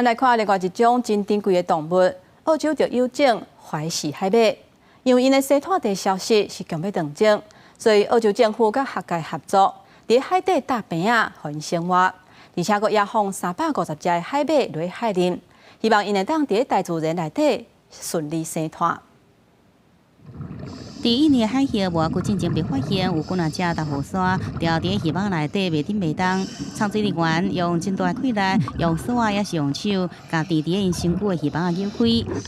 咱来看另外一种真珍贵的动物，澳洲就有种怀氏海马，因为因的生态地消失是强要断种，所以澳洲政府甲学界合作，伫海底搭边啊，互因生活，而且佫野放350只的海马落海里，希望因会当伫大自然内底顺利生态。 第一年海蟹无久进前被发现有几若只豆腐鲨掉伫鱼网内底袂顶袂动，长水人员用真大的气力，用刷也是用手，甲伫因身躯的鱼网扭开，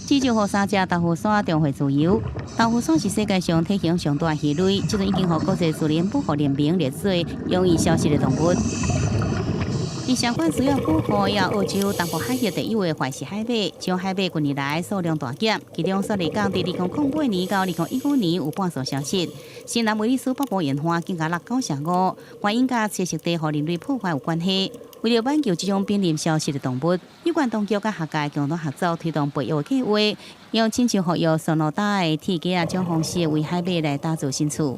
至少互3只豆腐鲨重回自由。豆腐鲨是世界上体型上大的鱼类，即阵已经互国际自然保护联盟列做容易消失的动物。 伫相关需要保护，也澳洲东部海域第一位怀氏海马，将海马近年来数量大减，其中说嚟讲，伫2008年到2015年有半数消失。新南威尔斯北部烟花更加695，原因甲栖息地互人类破坏有关系。为了挽救这种濒临消失的动物，有关当局甲学界共同合作推动培育计划，用亲像服务索罗达的铁架种方式为海马来打造新厝。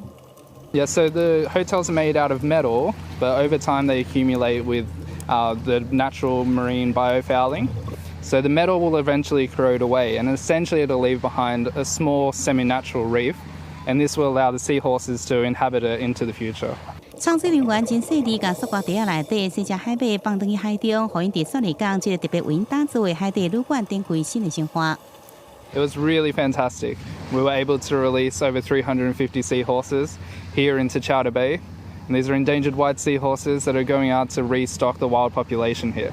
Yeah, so the hotels are made out of metal, but over time they accumulate with the natural marine biofouling. So the metal will eventually corrode away, and essentially it'll leave behind a small semi-natural reef, and this will allow the seahorses to inhabit it into the future. 长水人员真细致，甲塑胶袋仔内底4只海马放进去海中，互因伫雪里港这个特别为因打造的海底旅馆展开新的生活。 It was really fantastic. We were able to release over 350 seahorses here into Chowder Bay, and these are endangered white seahorses that are going out to restock the wild population here.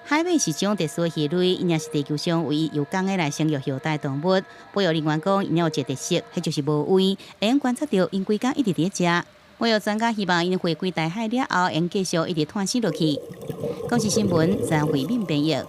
海马是种特殊的鱼类，因也是地球上唯一有工的来生育后代动物。保育人员讲，因有一个特色，迄就是无胃，会用观察到因规工一直伫食。保育专家希望因回归大海了后，用继续一直探索落去。公视新闻，张慧敏编译。